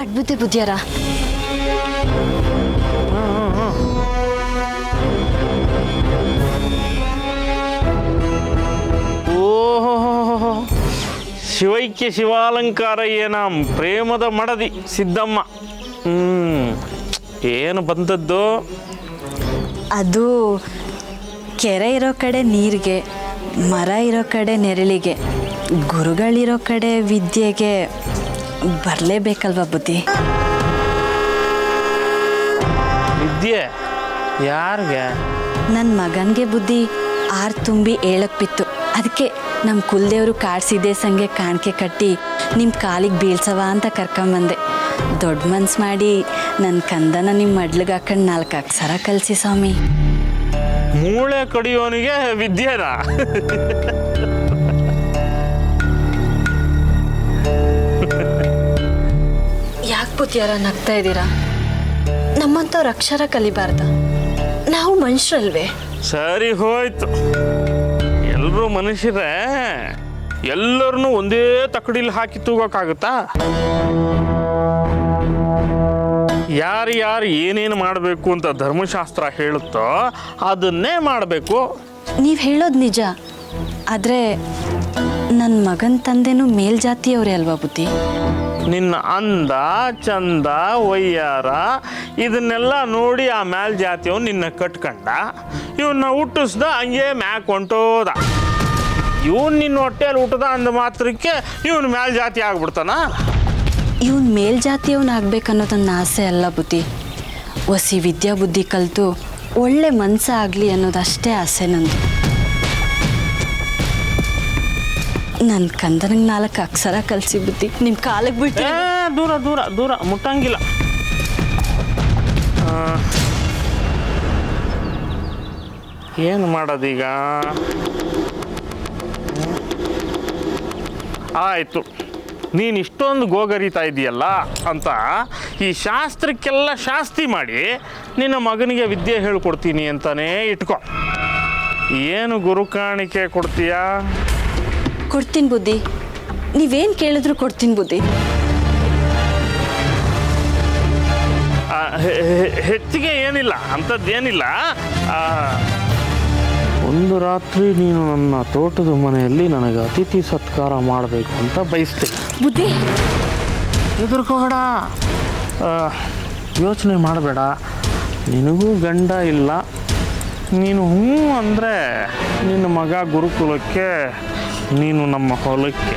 ಅಡ್ಬಿದ್ದೆ ಬುದ್ಧಿಯಾರ. ಓಹೋ, ಶಿವೈಕ್ಯ ಶಿವಾಲಂಕಾರ ಏನ ಪ್ರೇಮದ ಮಡದಿ ಸಿದ್ದಮ್ಮ. ಏನು ಬಂದದ್ದು? ಅದು ಕೆರೆ ಇರೋ ಕಡೆ ನೀರಿಗೆ, ಮರ ಇರೋ ಕಡೆ ನೆರಳಿಗೆ, ಗುರುಗಳಿರೋ ಕಡೆ ವಿದ್ಯೆಗೆ ಬರಲೇಬೇಕಲ್ವ ಬುದ್ಧಿ? ವಿದ್ಯೆ ಯಾರಿಗೆ? ನನ್ನ ಮಗನಿಗೆ ಬುದ್ಧಿ 6 ತುಂಬಿ 7ಕ್ಕೆ ಬಿತ್ತು. ಅದಕ್ಕೆ ನಮ್ಮ ಕುಲದೇವರು ಕಾಡ್ಸಿದ್ದೆ ಸಂಗೆ ಕಾಣಿಕೆ ಕಟ್ಟಿ ನಿಮ್ಮ ಕಾಲಿಗೆ ಬೀಳ್ಸವ ಅಂತ ಕರ್ಕೊಂಬಂದೆ. ದೊಡ್ಡ ಮನ್ಸು ಮಾಡಿ ನನ್ನ ಕಂದನ ನಿಮ್ಮ ಮಡ್ಲಿಗೆ ಹಾಕೊಂಡು 4 ಅಕ್ಷರ ಕಲಿಸಿ ಸ್ವಾಮಿ. ಮೂಳೆ ಕಡಿಯೋನಿಗೆ ವಿದ್ಯೆನಾ? ಯಾಕೆ ಬುದ್ಧಿಯಾರ ನಗ್ತಾ ಇದ್ದೀರಾ? ನಮ್ಮಂಥವ್ರು ಅಕ್ಷರ ಕಲಿಬಾರ್ದ? ನಾವು ಮನುಷ್ಯರಲ್ವೇ? ಸರಿ ಹೋಯ್ತು, ಎಲ್ಲರೂ ಮನುಷ್ಯರೇ. ಎಲ್ಲರನ್ನೂ ಒಂದೇ ತಕಡಿಲಿ ಹಾಕಿ ತೂಗೋಕ್ಕಾಗುತ್ತಾ? ಯಾರು ಏನೇನು ಮಾಡಬೇಕು ಅಂತ ಧರ್ಮಶಾಸ್ತ್ರ ಹೇಳುತ್ತೋ ಅದನ್ನೇ ಮಾಡಬೇಕು. ನೀವು ಹೇಳೋದು ನಿಜ, ಆದರೆ ನನ್ನ ಮಗನ ತಂದೆನೂ ಮೇಲ್ಜಾತಿಯವರೇ ಅಲ್ವಾ ಬುದ್ಧಿ? ನಿನ್ನ ಅಂದ ಚಂದ ವಯ್ಯಾರ ಇದನ್ನೆಲ್ಲ ನೋಡಿ ಆ ಮೇಲ್ ಜಾತಿಯವನು ನಿನ್ನ ಕಟ್ಕಂಡ, ಇವನ್ನ ಹುಟ್ಟಿಸ್ದ, ಹಂಗೆ ಮ್ಯಾಕ್ ಹೊಂಟೋದ. ಇವನು ನಿನ್ನ ಹೊಟ್ಟೆಯಲ್ಲಿ ಹುಟ್ಟದ ಅಂದ ಮಾತ್ರಕ್ಕೆ ಇವನು ಮೇಲ್ ಜಾತಿ ಆಗ್ಬಿಡ್ತಾನ? ಇವನು ಮೇಲ್ಜಾತಿಯವನಾಗಬೇಕನ್ನೋದು ಆಸೆ ಅಲ್ಲ ಬುದ್ಧಿ. ಒಸಿ ವಿದ್ಯಾ ಬುದ್ಧಿ ಕಲಿತು ಒಳ್ಳೆ ಮನಸ್ಸ ಆಗಲಿ ಅನ್ನೋದಷ್ಟೇ ಆಸೆ ನಂದು. ನನ್ನ ಕಂದನಿಗೆ 4 ಅಕ್ಷರ ಕಲಿಸಿ ಬುದ್ಧಿ, ನಿಮ್ಮ ಕಾಲಿಗೆ ಬಿಟ್ಟು. ದೂರ ದೂರ ದೂರ ಮುಟ್ಟಂಗಿಲ್ಲ. ಏನು ಮಾಡೋದೀಗ? ಆಯಿತು, ನೀನು ಇಷ್ಟೊಂದು ಗೋಗರಿತಾ ಇದೆಯಲ್ಲ ಅಂತ ಈ ಶಾಸ್ತ್ರಕ್ಕೆಲ್ಲ ಶಾಸ್ತಿ ಮಾಡಿ ನಿನ್ನ ಮಗನಿಗೆ ವಿದ್ಯೆ ಹೇಳ್ಕೊಡ್ತೀನಿ ಅಂತಲೇ ಇಟ್ಕೊ. ಏನು ಗುರು ಕಾಣಿಕೆ ಕೊಡ್ತೀಯಾ? ಕೊಡ್ತೀನಿ ಬುದ್ಧಿ, ನೀವೇನು ಕೇಳಿದ್ರು ಕೊಡ್ತೀನಿ ಬುದ್ಧಿ. ಹೆಚ್ಚಿಗೆ ಏನಿಲ್ಲ, ಅಂಥದ್ದೇನಿಲ್ಲ. ಒಂದು ರಾತ್ರಿ ನೀನು ನನ್ನ ತೋಟದ ಮನೆಯಲ್ಲಿ ನನಗೆ ಅತಿಥಿ ಸತ್ಕಾರ ಮಾಡಬೇಕು ಅಂತ ಬಯಸ್ತೀನಿ. ಬುದ್ಧಿ ಹೆದರ್ಕೋಬೇಡ, ಯೋಚನೆ ಮಾಡಬೇಡ. ನಿನಗೂ ಗಂಡ ಇಲ್ಲ. ನೀನು ಅಂದರೆ ನಿನ್ನ ಮಗ ಗುರುಕುಲಕ್ಕೆ, ನೀನು ನಮ್ಮ ಹೊಲಕ್ಕೆ.